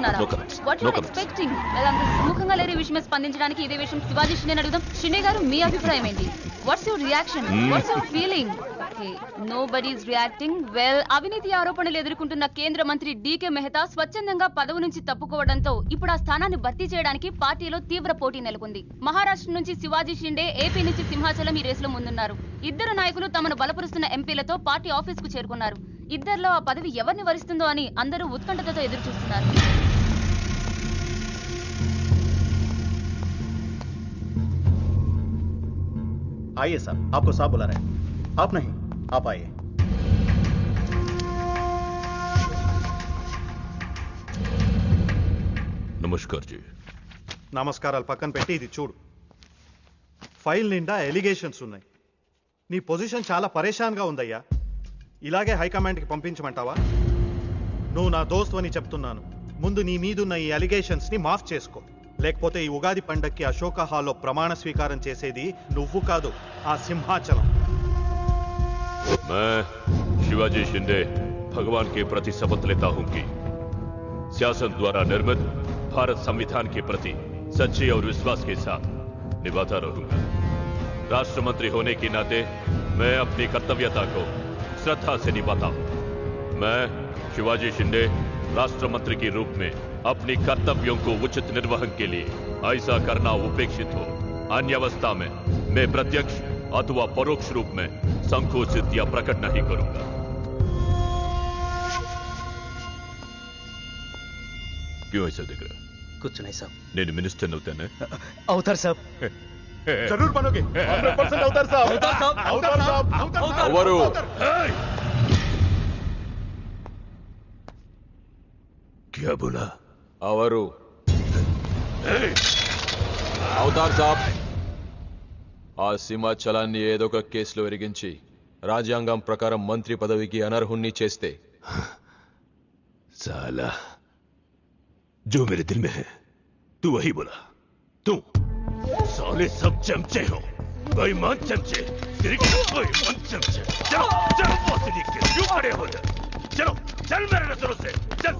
చేస్తున్నారా? What you expecting? అంత సుముఖంగా లేని విషయమే స్పందించడానికి ఇదే విషయం శివాజీ షిండే అడుగుదాం. షిండే గారు, మీ అభిప్రాయం ఏంటి? What's your reaction? What's your feeling? Nobody is reacting. Well, అవినీతి ఆరోపణలు ఎదుర్కొంటున్న కేంద్ర మంత్రి డీకే మెహతా స్వచ్ఛందంగా పదవి నుంచి తప్పుకోవడంతో ఇప్పుడు ఆ స్థానాన్ని భర్తీ చేయడానికి పార్టీలో తీవ్ర పోటీ నెలకొంది. మహారాష్ట్ర నుంచి శివాజీ షిండే, ఏపీ నుంచి సింహాచలం ఈ రేసులో ముందున్నారు. ఇద్దరు నాయకులు తమను బలపరుస్తున్న ఎంపీలతో పార్టీ ఆఫీస్ కు చేరుకున్నారు. ఇద్దరిలో ఆ పదవి ఎవరిని వరిస్తుందో అని అందరూ ఉత్కంఠతతో ఎదురు చూస్తున్నారు. आइए साहब, आपको साहब बुला रहे हैं. आप नहीं, आप आइए. నమస్కార్ జీ. నమస్కారాలు పక్కన పెట్టి ఇది చూడు. ఫైల్ నిండా ఎలిగేషన్స్ ఉన్నాయి. నీ పొజిషన్ చాలా పరేషాన్గా ఉందయ్యా. ఇలాగే హైకమాండ్కి పంపించమంటావా? నువ్వు నా దోస్తు అని చెప్తున్నాను. ముందు నీ మీదున్న ఈ అలిగేషన్స్ని మాఫ్ చేసుకో. లేకపోతే ఈ ఉగాది పండక్కి అశోక హాల్లో ప్రమాణ స్వీకారం చేసేది నువ్వు కాదు, ఆ సింహాచలం. मैं शिवाजी शिंदे भगवान के प्रति शपथ लेता हूं कि शासन द्वारा निर्मित भारत संविधान के प्रति सच्चे और विश्वास के साथ निभाता रहूंगा. राष्ट्र मंत्री होने के नाते मैं अपनी कर्तव्यता को श्रद्धा से निभाता हूं. मैं शिवाजी शिंदे राष्ट्र मंत्री के रूप में अपनी कर्तव्यों को उचित निर्वहन के लिए ऐसा करना उपेक्षित हो अन्य अवस्था में मैं प्रत्यक्ष अथवा परोक्ष रूप में संकोचित या प्रकट नहीं करूंगा. क्यों ऐसा दिख रहा? कुछ नहीं साहब. నేను మినిస్టర్ అవుతానే? అవుతారు సాబ్. जरूर बनोगे. 100% అవుతారు సాబ్. అవుతారు సాబ్. ఎవరు? क्या बोला? అవరు అవుతారు సాబ్. ఆ సింహాచలాన్ని ఏదో ఒక కేసులో ఎరిగించి రాజ్యాంగం ప్రకారం మంత్రి పదవికి అనర్హుణ్ణి చేస్తే साला जो मेरे दिल में है तू वही बोला. तू साले सब चमचे हो, बेईमान चमचे, बेईमान चमचे. चलो चलो बॉस लिख के क्यों खड़े हो जाए? चलो चल मेरे नजरों से चल.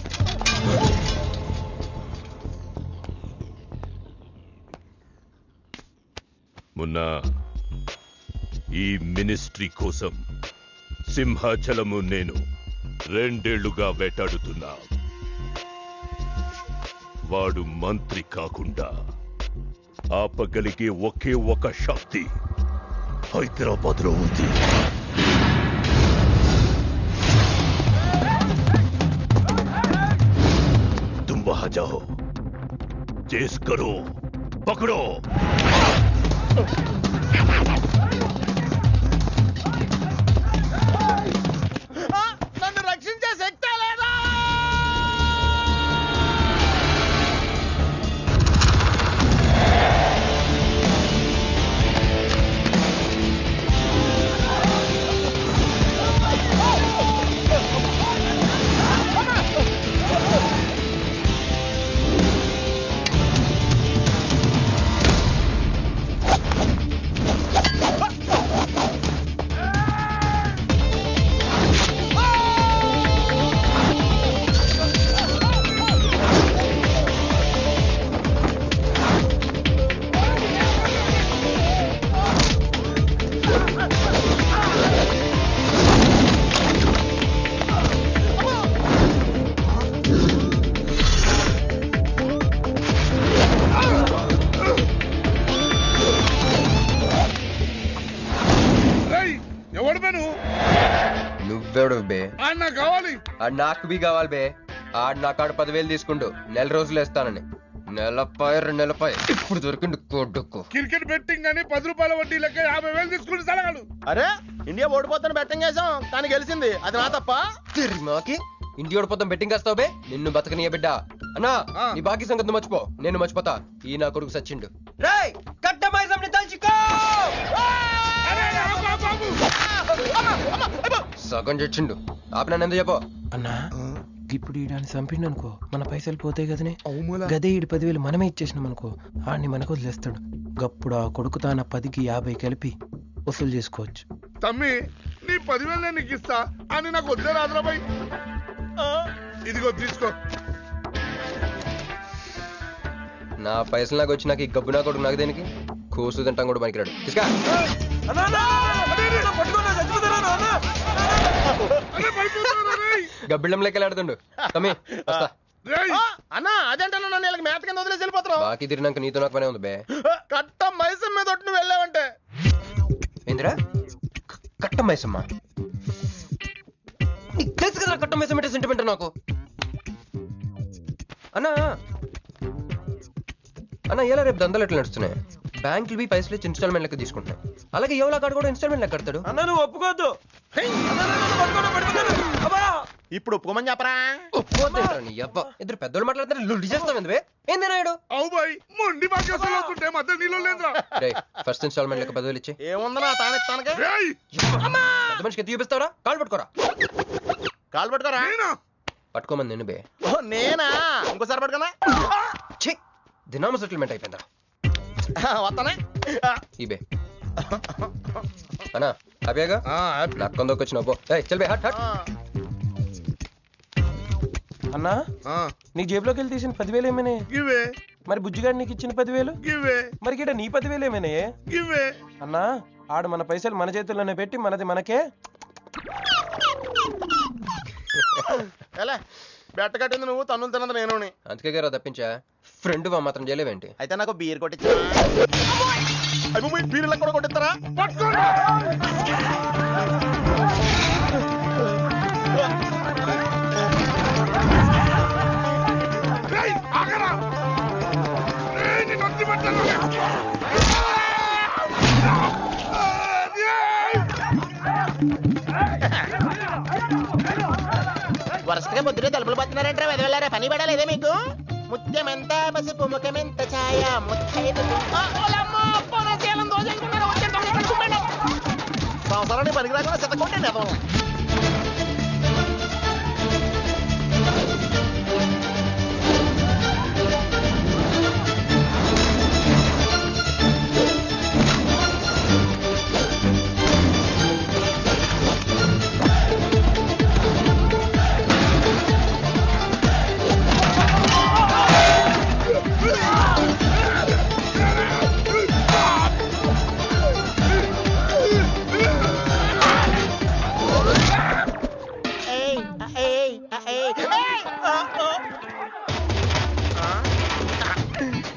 मुन्ना, ఈ మినిస్ట్రీ కోసం సింహాచలము నేను 2 ఏళ్లుగా వేటాడుతున్నా. వాడు మంత్రి కాకుండా ఆపగలిగే ఒకే ఒక శక్తి హైదరాబాద్ లో ఉంది. तुम वहां जाओ, चेस करो, पकड़ो. నన్ను రక్షించే శక్తి లేదా? నువ్వెవడు బే? నాకు బి కావాలి బే. ఆడు నా కాడు 10,000 తీసుకుండు. 1 రోజులు వేస్తానని. 2 ఇప్పుడు దొరికిండు కొడుకు. క్రికెట్ బెట్టింగ్ అని 10 రూపాయల వడ్డీ లెక్క 50,000 తీసుకుంటూ సలగాడు. అరే, ఇండియా ఓడిపోతాను బెట్టింగ్ వేసాం, కానీ గెలిచింది. అది నా తప్ప? మాకి ఇండియా ఓడిపోతాం బెట్టింగ్ వేస్తావు బే? నిన్ను బతకనియ బిడ్డ. అన్నా, నీ బాకీ సంగతి మర్చిపో, నేను మర్చిపోతా. ఈ నా కొడుకు సచ్చిండు. రేయ్, కట్టమైజంని తలుచుకో. సగం చచ్చిండు. ఆపినా ఎంత చెప్పో అన్నా. ఇప్పుడు ఈడాన్ని చంపిండు అనుకో, మన పైసలు పోతాయి కదనే. గదే ఈడు 10,000 మనమే ఇచ్చేసినాం అనుకో, ఆడిని మనకు వదిలేస్తాడు. గప్పుడు ఆ కొడుకు తాన 10కి 50 కలిపి వసూలు చేసుకోవచ్చు. తమ్మి, నీ 10,000 నేను నీకు ఇస్తా అని నాకు వద్దే రాదురాబాయ్. ఇదిగో తీసుకో. నా పైసలు నాకు వచ్చి నాకు ఈ గబ్బు నా కొడుకు నాకు దేనికి కూసు తింటాం కూడా పనికిరాడు తీసుకా గబ్బిళ్ళం లెక్కలు ఆడుతుండు తమ్మి వస్తా అన్నా అదేంటన్నా నన్ను వీళ్ళకి మేత కింద వదిలేసి వెళ్ళిపోతారు. బాకీ తిరిగినాక నీతో నాకు పనే ఉంది బే. కట్ట మైసం మీద ఒట్టు నువ్వు వెళ్ళావంటే ఏందిరా కట్ట మైసమ్మ నీకు తెలుసు కదా కట్ట మైసం అంటే సెంటిమెంట్ నాకు. అన్నా అన్న ఎలా రేపు దందలు ఎట్లా నడుస్తున్నాయి? బ్యాంకులు బి పైసలు ఇచ్చి ఇన్స్టాల్మెంట్ లెక్క తీసుకుంటాయి. అలాగే ఎవలా కాడు కూడా ఇన్స్టాల్మెంట్ లెక్క కడతాడు. అన్న నువ్వు ఒప్పుకోవద్దు. ఇప్పుడు ఒప్పుకోమని చెప్పరా? ఒప్పుకోద్దేంట్రా నీ అబ్బా ఇద్దరు పెద్దోళ్ళు మాట్లాడుతున్నారు లుడి చేస్తాం ఎందువే ఏంది నాయుడు? అవు బాయ్ మొండి బాకేసాలు వస్తుంటే మధ్య నీళ్ళు లేదురా. ఫస్ట్ ఇన్స్టాల్మెంట్ లెక్క 10,000 ఇచ్చి ఏముందనా తానెత్తానగా పెద్ద మనిషికి ఎత్తి చూపిస్తావరా? కాళ్ళు పట్టుకోరా. కాలు పట్టుకోరా. పట్టుకోమని నేను బే. ఓ నేనా? ఇంకోసారి పట్టుకోనా? ఛీ దినామ సెటిల్మెంట్ అయిపోయిందా? వస్తానే ఈ బే అన్నా హ్యాపీగా నాకు కొందొక్క వచ్చిన పో. చల్ బే హట్ హట్. అన్నా నీ జేబులోకి వెళ్ళి తీసిన 10,000 ఏమైనా? గివే మరి బుజ్జిగాడు నీకు ఇచ్చిన 10,000? గివే మరి గిట నీ 10,000 ఏమైనా? గివే అన్నా ఆడు మన పైసలు మన చేతుల్లోనే పెట్టి మనది మనకే. ఎలా బెట్ట కట్టింది నువ్వు, తన్నులు తిన్నది నేను. అందుకే గారు తప్పించా ఫ్రెండ్ వా మాత్రం చేయలేవేంటి? అయితే నాకు బీర్ కొట్టించా. బీర్లకు కూడా కొట్టిస్తారా? వరుసగా పొద్దునే తలుపులు పడుతున్నారంటే వెదవెళ్ళారా? పని పడలేదే మీకు? ముత్యమెంత పసుపు ముఖమెంత ఛాయ సంవత్సరానికి పనికి రాకుండా చెత్తకొట్టండి అదో.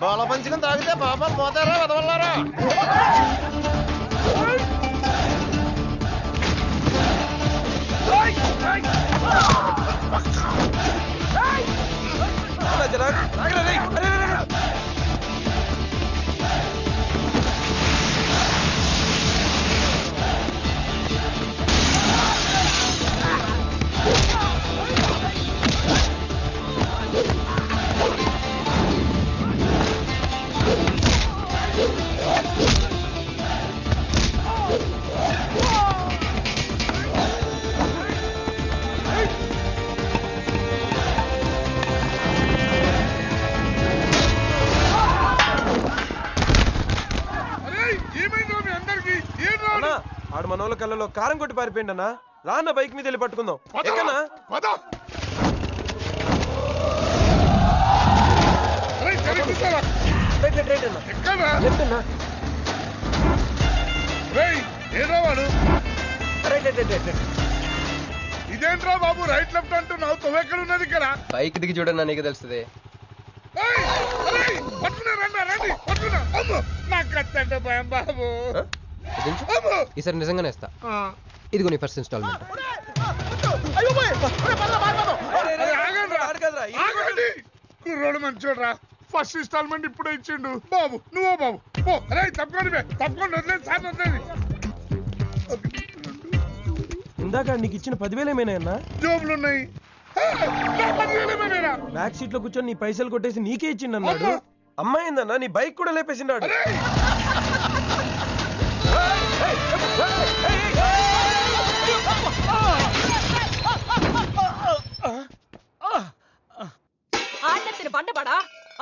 బాల పంచకం తాగితే పాపాలు పోతారా వెదవల్లారా? ఆడు మన వాళ్ళ కళ్ళలో కారం కొట్టి పారిపోయింది అన్న. రాన్న బైక్ మీద వెళ్ళి పట్టుకుందాం. ఎక్కనా ఏదో వాడు ఇదేంట్రా బాబు రైట్ లెఫ్ట్ అంటున్నావు? తొవ్వెక్కడ ఉన్నది ఇక్కడ? బైక్ దిగి చూడన్నా నీకు తెలుస్తుంది. బాబు ఈసారి నిజంగానే ఇస్తా. ఇదిగో నీ ఫస్ట్ ఇన్స్టాల్మెంట్. కుర్రోడు మంచోడ్రా. ఫస్ట్ ఇన్స్టాల్మెంట్ ఇప్పుడే ఇచ్చిండు బాబు. నువ్వు బాబు అరే తప్పకుండా తప్పకుండా వదిలేదు సార్ వదిలేదు. ఇందాక నీకు ఇచ్చిన 10,000 ఏమైనా అన్నా? జోబులు ఉన్నాయి. బ్యాక్ సీట్ లో కూర్చొని నీ పైసలు కొట్టేసి నీకే ఇచ్చిండు అన్నాడు. అమ్మాయిందన్నా నీ బైక్ కూడా లేపేసిండాడు. ఆడెత్తిన బండబడా,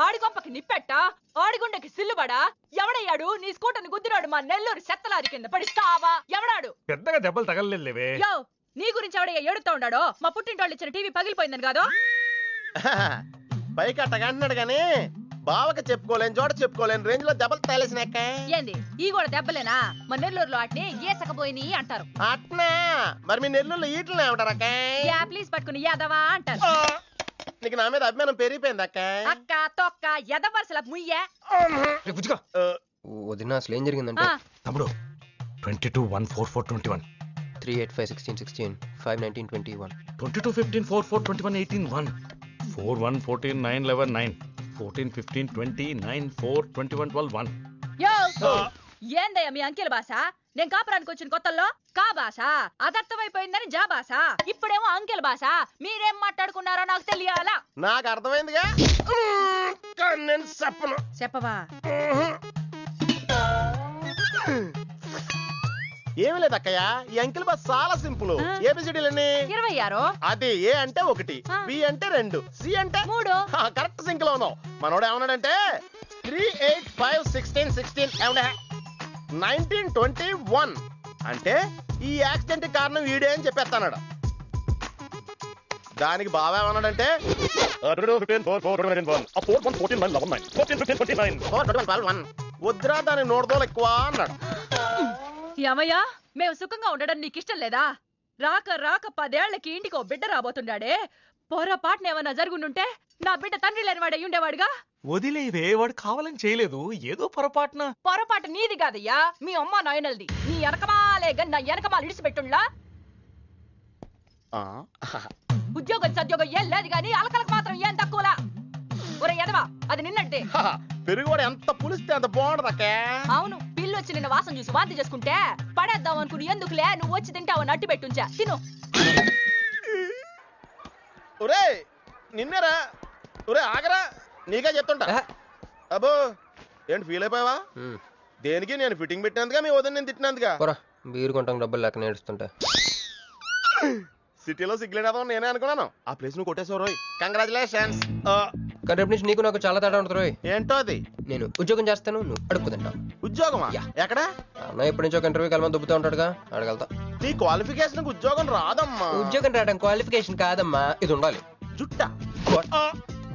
ఆడి గొప్పకి నిప్పెట్టా, ఆడిగుండకి సిల్లుబడా. ఎవడయ్యాడు నీ స్కూటర్ని గుద్దినాడు? మా నెల్లూరు చెత్తలారి కింద పడిస్తావా? ఎవడాడు? పెద్దగా దెబ్బలు తగలలేవే. యో నీ గురించి ఎవడయ్యా ఏడుతా ఉన్నాడో? మా పుట్టింటోళ్ళు ఇచ్చిన టీవీ పగిలిపోయిందని కాదు? పైకి అట్టగా అంటున్నాడు కానీ బావకి చెప్పుకోలేని చోట చెప్పుకోలేని రేంజ్ లో దెబ్బలు తేలేసినాక. ఏంది ఈ కూడా దెబ్బలేనా? మన నెల్లూరులో వాటిని గీసకపోయినాయి అంటారు. అట్నా? మరి మీ నెల్లూరులో ఈటలు ఏమంటారక్క? ప్లీజ్ పట్టుకుని ఎదవా అంటారు. నీకు నా మీద అభిమానం పెరిగిపోయింది అక్క. అక్క తొక్క ఎదవరసల ముయ్య. వదిన అసలు ఏం జరిగిందంటే తమ్ముడు 22-1-4-4-21 3-8-5-16-16 5-19-21 22-15-4-4-21-18-1 4-1-14-9-11-9 14-15-20-9-4-21-12-1 యో ఏందయ్యా మీ అంకెల భాష? నేను కాపురానికి వచ్చిన కొత్తల్లో కా భాష అదర్థమైపోయిందని జా భాష. ఇప్పుడేమో అంకెల భాష. మీరేం మాట్లాడుకున్నారో నాకు తెలియాలా? నాకు అర్థమైందిగా. నేను చెప్పను. చెప్పవా? ఏమి లేదు అక్కయ్య, ఈ అంకిల్ బస్ చాలా సింపుల్. ఏబిసిడీలన్నీ 26. అది ఏ అంటే 1, బి అంటే 2, సి అంటే 3. కరెక్ట్ సింక్ లో ఉన్నావు. మనోడు ఏమన్నాడంటే 3-8-5-16-16 ఏమన్నా 19-21 అంటే ఈ యాక్సిడెంట్ కారణం వీడే అని చెప్పేస్తాడు. దానికి బాబా ఏమన్నాడంటే వద్దురా దాని నోడదోలు ఎక్కువ అన్నాడు. ఏమయ్యా మేము సుఖంగా ఉండడం నీకు ఇష్టం లేదా? రాక రాక 10 ఏళ్లకి ఇంటికి ఓ బిడ్డ రాబోతున్నాడే. పొరపాటున ఏమన్నా జరుగుండుంటే నా బిడ్డ తండ్రి లేని వాడు అయ్యుండేవాడుగా. వదిలేవే, వాడు కావాలని చేయలేదు, ఏదో పొరపాటున. పొరపాటు నీది కాదయ్యా, మీ అమ్మ నాయనల్ది. నీ వెనకమాలే నా వెనకమాలు ఇడిచిపెట్టుండ్లా. ఉద్యోగం సద్యోగం ఏం లేదు గాని అలకలకు మాత్రం ఏం తక్కువలా. ఒరే ఎదవా, అది నిన్నంటే పెరుగు కూడా ఎంత పులిస్తే అంత బాగుంటది అక్క. అవును, పిల్లు వచ్చి నిన్న వాసన చూసి వాంతి చేసుకుంటే పడేద్దాం అనుకుని ఎందుకులే నువ్వు వచ్చి తింటావు నట్టు పెట్టుంచా. తిను. ఒరే నిన్నేరా. ఒరే ఆగరా, నీకే చెప్తుంటా. అబ్బో ఏంటి ఫీల్ అయిపోయావా? దేనికి? నేను ఫిట్టింగ్ పెట్టినందుగా, మీ వదిన నేను తిట్టినందుగా. బీరు కొంటాం డబ్బులు లేక నేడుస్తుంటా. సిటీలో సిగ్గులేదా నేనే అనుకున్నాను. ఆ ప్లేస్ నువ్వు కొట్టేసావు రోయ్. కంగ్రాచులేషన్స్. కానీ రేపు నుంచి నీకు నాకు చాలా తేడా ఉంటుంది రోయ్. ఏంటో అది? నేను ఉద్యోగం చేస్తాను, నువ్వు అడుక్కు తింటావు. ఉద్యోగమా? ఎక్కడ? అన్న ఎప్పటి నుంచో ఒక ఇంటర్వ్యూకి వెళ్ళమని దుబ్బుతూ ఉంటాడుగా, అడగలుగుతా. నీ క్వాలిఫికేషన్ ఉద్యోగం రాదమ్మా. ఉద్యోగం రావడం క్వాలిఫికేషన్ కాదమ్మా, ఇది ఉండాలి. జుట్టా?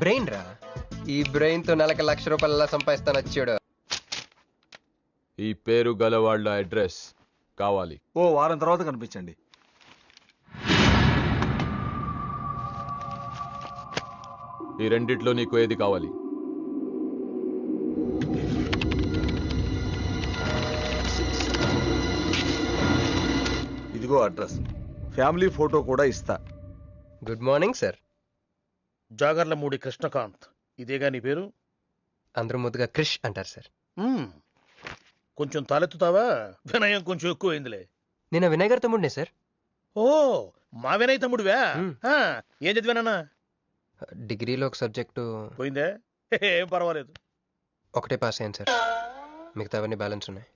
బ్రెయిన్ రా. ఈ బ్రెయిన్ తో నెలకి ₹1,00,000 సంపాదిస్తాను వచ్చాడు. ఈ పేరు గల వాళ్ళ అడ్రస్ కావాలి. ఓ వారం తర్వాత కనిపించండి. ఈ రెండిట్లో నీకు ఏది కావాలి? ఇదిగో అడ్రస్, ఫ్యామిలీ ఫోటో కూడా ఇస్తా. Good morning sir. Jagarlamudi Krishnakanth, ఇదేగా నీ పేరు? అందరూ ముద్దుగా క్రిష్ అంటారు సార్. కొంచెం తలెత్తుతావా? వినయం కొంచెం ఎక్కువైందిలే. నేను వినయ్ గారి తమ్ముడినే సార్. ఓ మా వినయ్ తమ్ముడివా? ఏం చదివానా? డిగ్రీలో ఒక సబ్జెక్టు పోయిందే. ఏం పర్వాలేదు, ఒకటే పాస్ అయ్యాను సార్. మిగతావన్నీ బ్యాలెన్స్ ఉన్నాయి.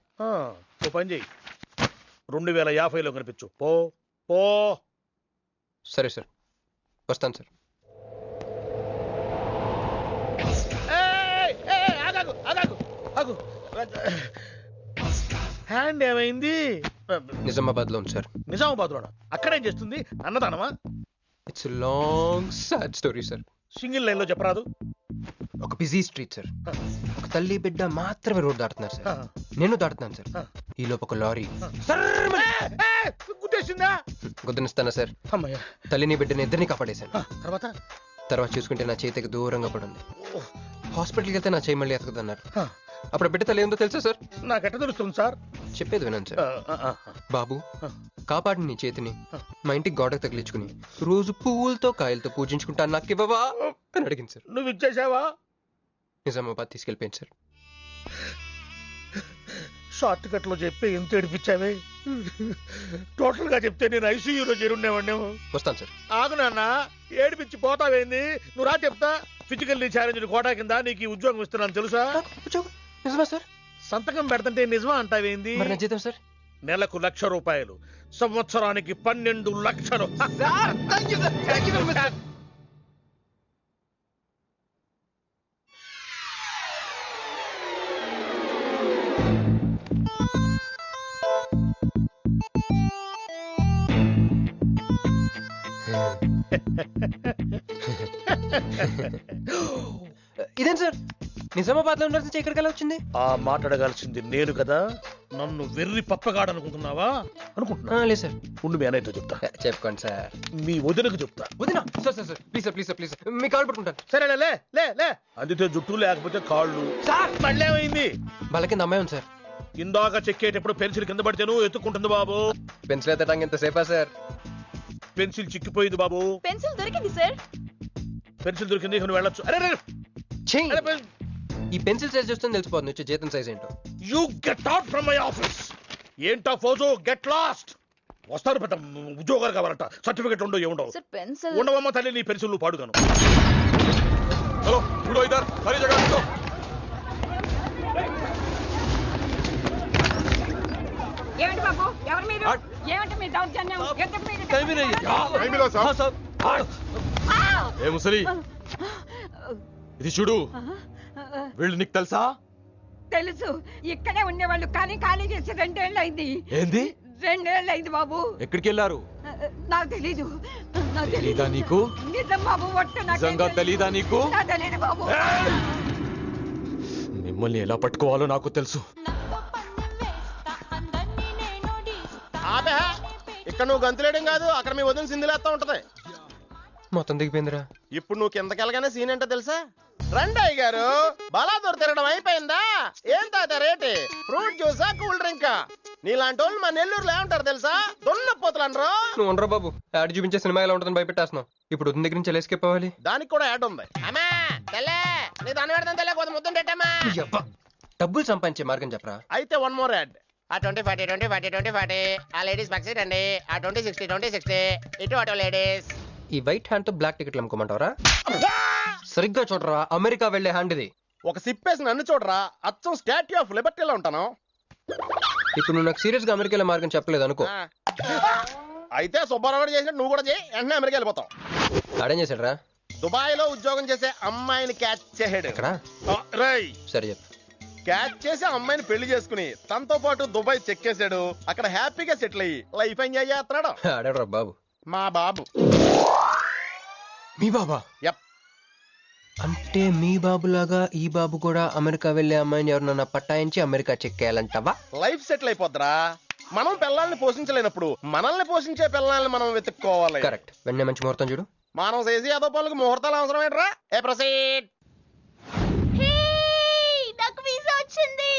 ఓ పని చెయ్యి, 2050లో కనిపించు. పో పో. సరే సార్, వస్తాను సార్. హ్యాండ్ ఏమైంది? నిజామాబాద్ లో ఉంది సార్. నిజామాబాద్ లోనా? అక్కడేం చేస్తుంది? అన్నదానమా? It's long sad story sir. Single line లో చెప్పరాదు? ఒక బిజీ స్ట్రీట్ సార్. ఒక తల్లి బిడ్డ మాత్రమే రోడ్ దాటుతున్నారు సార్. నేను దాటుతున్నాను సార్. ఈ లోపు ఒక లారీ గుద్దేసిందా? గుద్దనిస్తానా సార్? తల్లిని బిడ్డని ఇద్దరిని కాపాడేశాను. తర్వాత చూసుకుంటే నా చేతికి దూరంగా పడింది. హాస్పిటల్కి వెళ్తే నా చేయి మళ్ళీ ఎతకదన్నారు. అప్పుడు బిడ్డ తల్లి ఏందో తెలుసా సార్? నాకెట్ట తెలుస్తుంది సార్? చెప్పేది వినండి సార్. బాబు కాపాడి నీ చేతిని మా ఇంటికి గోడకు తగిలించుకుని రోజు పువ్వులతో కాయలతో పూజించుకుంటాను, నాకు ఇవ్వవా అని అడిగింది సార్. నువ్వు ఇచ్చేసావా? నిజామాబాద్ తీసుకెళ్ళిపోయింది సార్. షార్ట్ కట్ లో చెప్పి ఎంత ఏడిపించావే. టోటల్ గా చెప్తే నేను ఐసీయూలో చేరుండేవాడిని. వస్తాను సార్. ఆగు నాన్న, ఏడిపించి పోతావేంది? నువ్వు రా చెప్తా. ఫిజికల్లీ ఛాలెంజ్ కోటా కింద నీకు ఉద్యోగం ఇస్తున్నాను తెలుసా? నిజమా సార్? సంతకం పెడతంటే నిజమా అంటావేంది? మరి నా జీతం సార్? నెలకు ₹1,00,000, సంవత్సరానికి 12 లక్షలు. ఇదేం సార్? నిజామాబాద్ లో ఉండాల్సి ఇక్కడికి ఎలా వచ్చింది? ఆ మాట్లాడగాల్సింది నేను కదా, నన్ను వెర్రి పప్పగాడనుకుంటున్నావా? అనుకుంటున్నా లేదు సార్. ఉండు మీ అన్నయ్యతో చెప్తా. చెప్పుకోండి సార్. మీ వదినకు చెప్తా. వదినా sir sir sir please sir please sir please me call పట్టుకుంటాను. సరే లే లే లే అందితే జుట్టు లేకపోతే కాళ్ళు. సార్ మళ్ళీ ఏమైంది? వాళ్ళ కింద అమ్మాయి ఉంది సార్. ఇందాక చెక్కేటప్పుడు పెన్సిల్ కింద పడితేను ఎత్తుకుంటుంది బాబు. పెన్సిల్ ఎత్తడానికి ఎంతసేపా సార్? పెన్సిల్ చిక్కిపోయింది బాబు. పెన్సిల్ దొరికింది సార్. పెన్సిల్ దొరికింది, నువ్వు వెళ్ళొచ్చు. అరే ఈ పెన్సిల్ సైజ్ చూస్తుంది తెలిసిపోతుంది వచ్చే జీతం సైజ్ ఏంటో. You get out from my office. ఏంటా ఫోజో, గెట్ లాస్ట్. వస్తారు పెద్ద ఉద్యోగాలు కావాలంట, సర్టిఫికెట్ ఉండవు ఏముండవు. సార్ పెన్సిల్ ఉండవమ్మ తల్లి, నీ పెన్సిల్ నువ్వు పాడుగాను. హలో చూడో ఇద్దరు సరే జగన్. ఏమిటి బాబు, ఎవరు మీరు? ఏమిటి మీ దౌర్జన్యం? ఏ ముసలి, ఇది చూడు. వీళ్ళు నీకు తెలుసా? తెలుసు, ఇక్కడే ఉండేవాళ్ళు కానీ ఖాళీ చేసి 2 ఏళ్ళు అయింది. ఏంది? 2 ఏళ్ళు అయింది బాబు. ఎక్కడికి వెళ్ళారు? నాకు తెలీదు. తెలీదా నీకు? నిజం బాబు, ఒట్టు నిజంగా తెలీదా నీకు? తెలీదు బాబు. మిమ్మల్ని ఎలా పట్టుకోవాలో నాకు తెలుసు. ఆపే, ఇక్కడ నువ్వు గంతులేయడం కాదు, అక్కడ మీ వదిన సింధులేస్తా ఉంటది. మొత్తం దిగిపోయిందిరా. ఇప్పుడు నువ్వు కిందకెళ్ళగానే సీన్ ఏంటో తెలుసా? రండయ్య గారు, బలాదూర్ తిరగడం అయిపోయిందా? ఏం తాత రేటు? ఫ్రూట్ జ్యూసా, కూల్ డ్రింకా? నీలాంటి వాళ్ళు మా నెల్లూరులో ఏమంటారు తెలుసా? దొన్నపోతులు అనరు. నువ్వు ఉండరా బాబు, యాడ్ చూపించే సినిమా ఎలా ఉంటుందని భయపెట్టేస్తున్నావు. ఇప్పుడు వదిన దగ్గర నుంచి ఎస్కేప్ అవ్వాలి. దానికి కూడా యాడ్ ఉంది. అమ్మా తెల్లే, నీ దాన్ని పెడతాను తెల్లే, కొంత ముద్దుంటేటమ్మా. డబ్బులు సంపాదించే మార్గం చెప్పరా. అయితే 1 more యాడ్. ఆ 20-40 20-40 20-40 ఆ లేడీస్ బ్యాక్ సైడ్ అండి. ఆ 20-60 20-60 ఇటు అటు లేడీస్. ఈ వైట్ హ్యాండ్ తో బ్లాక్ టికెట్లు అమ్ముకోమంటావరా? సరిగ్గా చూడరా, అమెరికా వెళ్లే హ్యాండ్ ఇది. ఒక సిప్పేసి నన్ను చూడరా, అచ్చం స్టాట్యూ ఆఫ్ లిబర్టీలో ఉంటాను. ఇప్పుడు నువ్వు నాకు సీరియస్ గా అమెరికా మార్గం చెప్పలేదు అనుకో. అయితే సుబ్బారావు చేసినట్టు నువ్వు కూడా చేయి, వెంటనే అమెరికా వెళ్ళిపోతాం. ఆడేం చేశాడు? దుబాయ్ లో ఉద్యోగం చేసే అమ్మాయిని క్యాచ్ చేసాడు. సరే చెప్పు. క్యాచ్ చేసి అమ్మాయిని పెళ్లి చేసుకుని తనతో పాటు దుబాయ్ చెక్కేశాడు. అక్కడ హ్యాపీగా సెటిల్ అయ్యి లైఫ్ ఎంజాయ్ చేస్తున్నాడు. ఆడాడు బాబు. మా బాబు. మీ బాబా? యప్. అంటే మీ బాబులాగా ఈ బాబు కూడా అమెరికా వెళ్లే అమ్మాయిని ఎవరినన్నా పట్టాయించి అమెరికా చెక్కేయాలంటావా? లైఫ్ సెటిల్ అయిపోద్దిరా. మనం పిల్లల్ని పోషించలేనప్పుడు మనల్ని పోషించే పిల్లల్ని మనం వెతుక్కోవాలి. కరెక్ట్. వెంటనే మంచి ముహూర్తం చూడు. మనం చేసి అదో పనులకు ముహూర్తాలు అవసరం ఏంట్రా? ఏ ప్రొసీడ్. నాకు వీసా వచ్చింది.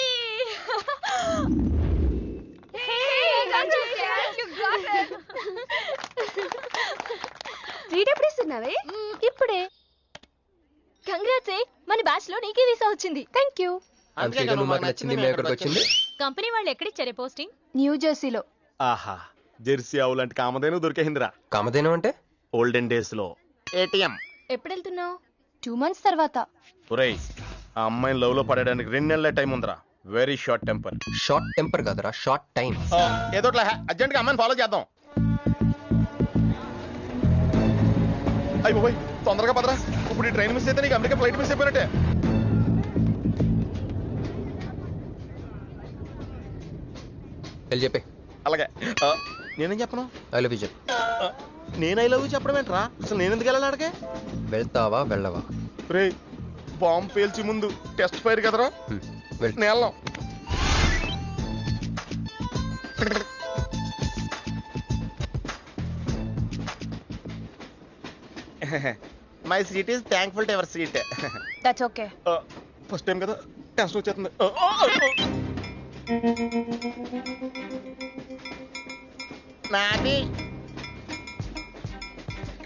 ఎప్పుడు ఇస్తున్నావే? ఇప్పుడే. కంగ్రాట్స్, మన బ్యాచ్ లో నీకే వీసా వచ్చింది. Thank you. నచ్చింది మీ ఎక్కడికి వచ్చింది? కంపెనీ వాళ్ళు ఎక్కడిచ్చారే పోస్టింగ్? న్యూ జెర్సీలో. ఆహా, జెర్సీ ఆవు లాంటి కామధేను దొరికేహిందిరా. కామధేను అంటే? ఓల్డెన్ డేస్ లో ఏటీఎం. ఎప్పుడు వెళ్తున్నావు? 2 months తర్వాత. ఒరేయ్, ఆ అమ్మాయిని లవ్ లో పడడానికి 2 నెలల టైం ఉందిరా. Very short temper. Short temper కాదురా, షార్ట్ టైం. ఏదో అర్జెంట్ గా అమ్మాయిని ఫాలో చేద్దాం. అయ్యి బాయ్, తొందరగా పదరా. ఇప్పుడు ఈ ట్రైన్ మిస్ అయితే నీకు అమెరికా ఫ్లైట్ మిస్ అయిపోయినట్టే. వెళ్ళి చెప్పే. అలాగే. నేనేం చెప్పను? ఐ లవ్ యూ చెప్పు. నేను ఐ లవ్ యూ చెప్పడం ఏంట్రా? అసలు నేను ఎందుకు వెళ్ళాలి అడిగే? వెళ్తావా వెళ్ళవా? రే, బాంబు పేల్చి ముందు టెస్ట్ ఫైర్ కదరా. నేను వెళ్ళాం. My seat is thankful to ever seat. That's okay. First time కదా, టెస్ట్ వచ్చేస్తుంది. నాది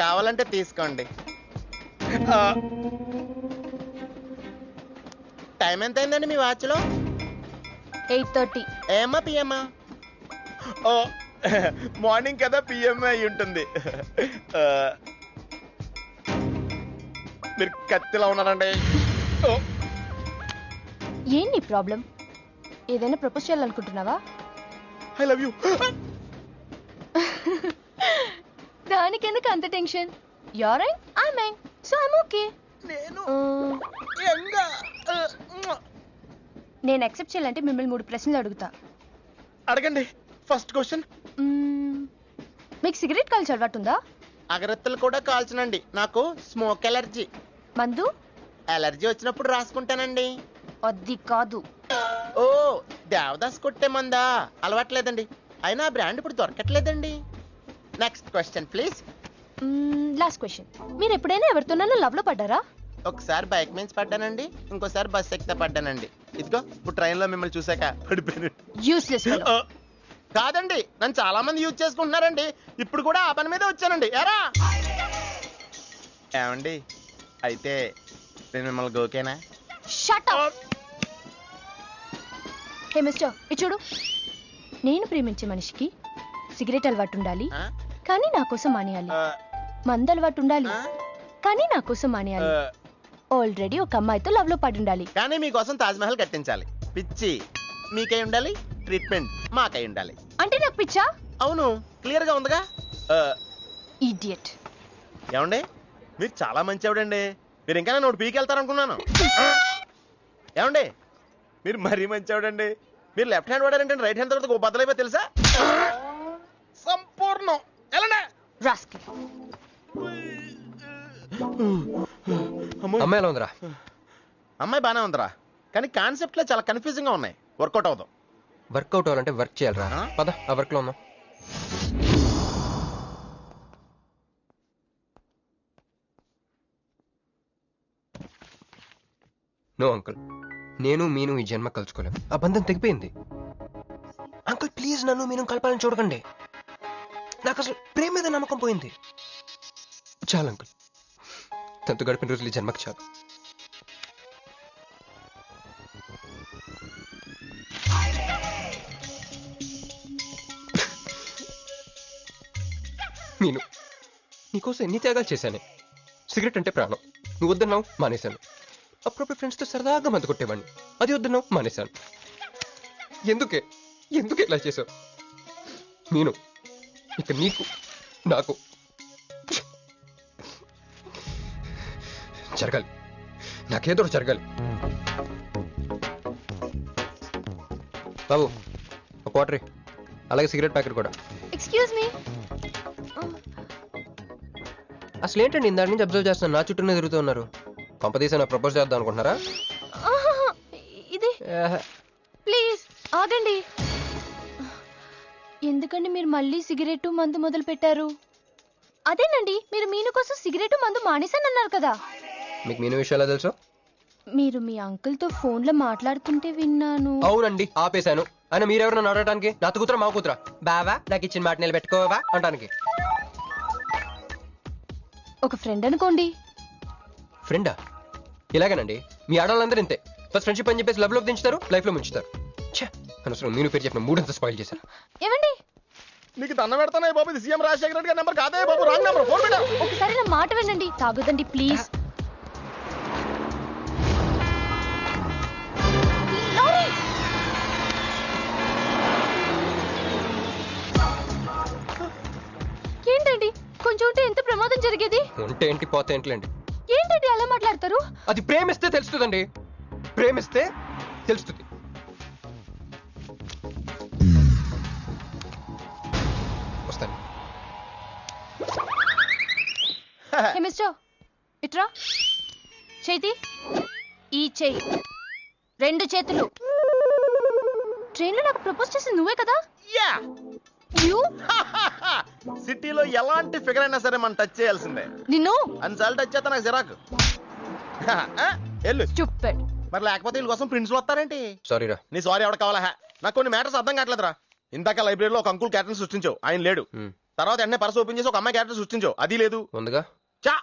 కావాలంటే తీసుకోండి. టైం ఎంత అయిందండి మీ వాచ్లో? 8:30. ఏమా పిఎమ్మా? ఓ, మార్నింగ్ కదా, పిఎంఏ అయి ఉంటుంది. మీరు కత్తిలా ఉన్నారండి. ఏంటి ప్రాబ్లం? ఏదైనా ప్రపోజ్ చేయాలనుకుంటున్నావా? I love you. దానికి ఎందుకు అంత tension? You're young, I young, so I'm okay. నేను యాక్సెప్ట్ చేయాలంటే మిమ్మల్ని 3 ప్రశ్నలు అడుగుతా. అడగండి. ఫస్ట్ క్వశ్చన్, మీకు సిగరెట్ కాల్చి అలవాటు ఉందా? అగరత్తులు కూడా కాల్చనండి, నాకు స్మోక్ ఎలర్జీ. మందు? అలర్జీ వచ్చినప్పుడు రాసుకుంటానండి. అది కాదు. ఓ దేవదాస్ కొట్టే మందా అలవాట్లేదండి. అయినా బ్రాండ్ ఇప్పుడు దొరకట్లేదండి. Next question please. Last question. మీరు ఎప్పుడైనా ఎవరితోనైనా లవ్ లో పడ్డారా? ఒకసారి బైక్ మీద పడ్డానండి, ఇంకోసారి బస్ ఎక్కితే పడ్డానండి. ఇదిగో ఇప్పుడు ట్రైన్ లో మిమ్మల్ని చూసాక పడిపోయాను. యూస్లెస్. కాదండి, నన్ను చాలా మంది యూజ్ చేసుకుంటున్నారండి. ఇప్పుడు కూడా ఆ పని మీద వచ్చానండి. ఎరా ఏమండి, అయితే నేను మిమ్మల్ని గోకేనా? Shut up. హే మిస్టర్, ఇది చూడు. నేను ప్రేమించే మనిషికి సిగరెట్ అలవాటు ఉండాలి, కానీ నా కోసం మానేయాలి. మందు అలవాటు ఉండాలి, కానీ నా కోసం మానేయాలి. ఆల్రెడీ ఒక అమ్మాయితో లవ్ లో పడి ఉండాలి, కానీ మీకోసం తాజ్ మహల్ కట్టించాలి. పిచ్చి మీకై ఉండాలి, ట్రీట్మెంట్ మాకై ఉండాలి. అంటే నాకు పిచ్చా? అవును, క్లియర్ గా ఉందిగా. ఇడియట్. ఏమండి, మీరు చాలా మంచివాడండి. మీరు ఇంకా నన్ను పీకెళ్తారనుకున్నాను. ఏమండి, మీరు మరీ మంచివాడండి. మీరు లెఫ్ట్ హ్యాండ్ వాడారంటే రైట్ హ్యాండ్ తర్వాత బద్దలైపోయి తెలుసా? సంపూర్ణం. ఎలానే అమ్మాయి ఎలా ఉందిరా? అమ్మాయి బానే ఉందిరా, కానీ కాన్సెప్ట్ లో చాలా కన్ఫ్యూజింగ్ గా ఉన్నాయి. వర్కౌట్ అవుతాం. వర్కౌట్ అవ్వాలంటే వర్క్ చేయాలరా. పద ఆ వర్క్ లో ఉన్నాం. నో అంకుల్, నేను మీను ఈ జన్మ కలుసుకోలేం. ఆ బంధం తెగిపోయింది. అంకుల్ ప్లీజ్ నన్ను మీను కలపాలని చూడకండి. నాకు అసలు ప్రేమ మీద నమ్మకం పోయింది. చాలు అంకుల్, తనతో గడిపిన రోజులు ఈ జన్మకి చాలు. నేను నీకోసం ఎన్ని త్యాగాలు చేశానే. సిగరెట్ అంటే ప్రాణం, నువ్వు వద్దన్నావు మానేశాను. అప్పుడప్పుడు ఫ్రెండ్స్తో సరదాగా మందు కొట్టేవాడిని, అది వద్దన్నావు మానేశాను. ఎందుకే ఎందుకు ఇలా చేసావు? నేను ఇక నీకు నాకు జరగాలి, నాకేదో జరగాలి. బాబు ఒక వాటర్, అలాగే సిగరెట్ ప్యాకెట్ కూడా. Excuse me. అసలు ఏంటండి ఇందాక నుంచి అబ్జర్వ్ చేస్తున్నాను, నా చుట్టూనే తిరుగుతూ ఉన్నారు. కొంపదీసా నా ప్రపోజ్ చేద్దాం అనుకుంటున్నారా? ఇది ప్లీజ్ ఆగండి. ఎందుకండి మీరు మళ్ళీ సిగరెట్ మందు మొదలు పెట్టారు? అదేనండి, మీరు మీను కోసం సిగరెట్ మందు మానేశానన్నారు కదా. మీకు మీను విషయాలు తెలుసు? మీరు మీ అంకుల్ తో ఫోన్ లో మాట్లాడుతుంటే విన్నాను. అవునండి, ఆపేశాను. అయినా మీరెవరు నన్ను అడగడానికి? నా కూతురా మా కూతురా? బావా నాకు ఇచ్చిన మాట నిలబెట్టుకోవా అంటానికి. ఒక ఫ్రెండ్ అనుకోండి. ఫ్రెండా? ఇలాగేనండి, మీ ఆడవాళ్ళందరూ ఇంతే. ఫస్ట్ ఫ్రెండ్షిప్ అని చెప్పేసి లవ్ లోకి దించుతారు, లైఫ్ లో ముంచుతారు. అనవసరం మీను పేరు చెప్పిన మూడంతా స్పాయిల్ చేశారు. ఏమండి, నీకు దండ పెడతానే బాబు, ఇది సీఎం రాజశేఖర రెడ్డి గారి నెంబర్ కాదే బాబు, రాంగ్ నెంబర్. ఫోన్ పెట్టా. ఒకసారి నా మాట వినండి. తాగొద్దండి ప్లీజ్. ఏంటండి, కొంచెం ఉంటే ఎంత ప్రమాదం జరిగేది. ఉంటే ఏంటి, పోతే ఏంటిలేండి. ఏంటండి అలా మాట్లాడతారు? అది ప్రేమిస్తే తెలుస్తుందండి, ప్రేమిస్తే తెలుస్తుంది. వస్తాను. హే మిస్టర్, ఇట్రా. చేతి ఈ చెయ్యి, రెండు చేతులు. ట్రైన్లో నాకు ప్రపోజ్ చేసింది నువ్వే కదా? యా. సిటీలో ఎలాంటి ఫిగర్ అయినా సరే మనం టచ్ చేయాల్సిందే. నిన్ను అన్నిసార్లు టచ్ చేస్తా నాకు చిరాకు. వెళ్ళు. స్టూపిడ్. మరి లేకపోతే వీళ్ళ కోసం ప్రిన్స్ లో వస్తారేంటి? సారీ రా. నీ సారీ ఎవడ కావాలా? నాకు కొన్ని మ్యాటర్స్ అర్థం కావట్లేదురా. ఇందాక లైబ్రరీలో ఒక అంకుల్ క్యారెక్టర్ సృష్టించావు, ఆయన లేడు. తర్వాత ఎన్నే పర్స్ ఓపెన్ చేసి ఒక అమ్మాయి క్యారెక్టర్ సృష్టించావు, అది లేదు. ఉందిగా. చా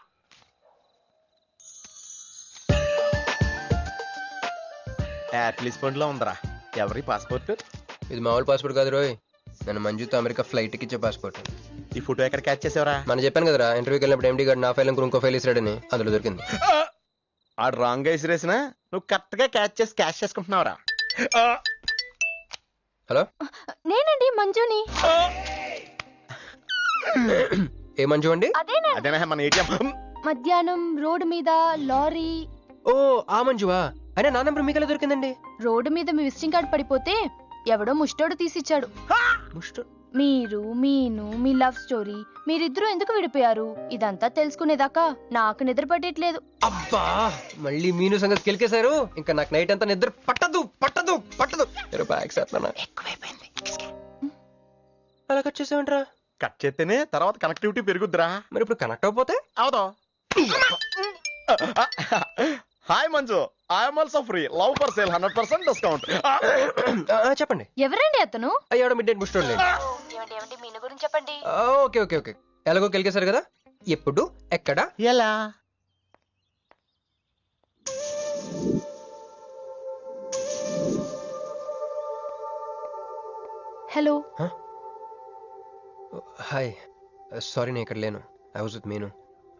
అట్లీస్ట్ ఫండ్ లో ఉందరా. ఎవరి పాస్పోర్ట్? ఇది మామూలు పాస్పోర్ట్ కాదు రోయ్, నన్ను మంజుతో అమెరికా ఫ్లైట్ కి ఇచ్చే పాస్పోర్ట్. ఈ ఫోటో ఎక్కడ క్యాచ్ చేసావరా? మనం చెప్పాను కదరా, ఇంటర్వ్యూకి వెళ్ళినప్పుడు ఎండి గారు నా ఫైల్ ఇంకో ఫైల్ ఇస్తాడని, అందులో దొరికింది. ఆ రాంగ్ గా ఇసిరేసినా నువ్వు కరెక్ట్ గా క్యాచ్ చేసి క్యాష్ చేసుకుంటున్నావురా. హలో, నేనండి మంజుని. ఏ మంజు అండి? అదేనా మన ఏటీఎం. మధ్యాహ్నం రోడ్డు మీద లారీ. ఓ ఆ మంజువా? అయినా నా నెంబర్ మీకు ఎలా దొరికిందండి? రోడ్డు మీద మీ విజిటింగ్ కార్డు పడిపోతే ఎవడో ముష్టోడు తీసిచ్చాడు. మీరు మీను మీ లవ్ స్టోరీ మీరిద్దరూ ఎందుకు విడిపోయారు ఇదంతా తెలుసుకునేదాకా నాకు నిద్ర పట్టట్లేదు. అబ్బా మళ్ళీ మీను సంగతి కెలికేశారు. ఇంకా నాకు నైట్ అంతా నిద్ర పట్టదు పట్టదు పట్టదు. బ్యాగ్స్ ఎక్కువైపోయింది. అలా కట్ చేసామంటరా? కట్ చేస్తేనే తర్వాత కనెక్టివిటీ పెరుగుద్దిరా. మరి ఇప్పుడు కనెక్ట్ అయిపోతే అవుదా? Hi Manju, I'm also free. Love for sale 100% discount. చెప్పండి. ఎవరండి అతను? అయ్యాడు మిడ్ నైట్ బుక్ స్టోర్ లేండి. మీను గురించి చెప్పండి. ఓకే ఓకే ఓకే ఎలాగో కెలికేశారు కదా, ఎప్పుడు ఎక్కడ ఎలా? హలో. హాయ్ సారీ నేను ఇక్కడ లేను. ఐ వాజ్ విత్ మీను.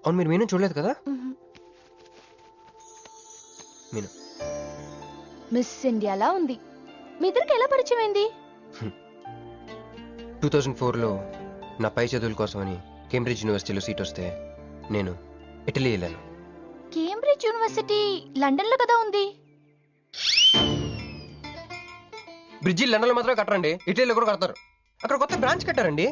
అవును మీరు మీను చూడలేదు కదా? మీను మిస్ ఇండియాలా ఉంది. మీ ఇద్దరికి ఎలా పరిచయం అయింది? 2004లో నా పై చదువుల కోసమని కేంబ్రిడ్జ్ యూనివర్సిటీలో సీట్ వస్తే నేను ఇటలీ వెళ్ళాను. కేంబ్రిడ్జ్ యూనివర్సిటీ లండన్ లో కదా ఉంది. బ్రిడ్జి లండన్ లో మాత్రమే కట్టరండి, ఇటలీలో కూడా కడతారు. అక్కడ కొత్త బ్రాంచ్ కట్టారండి.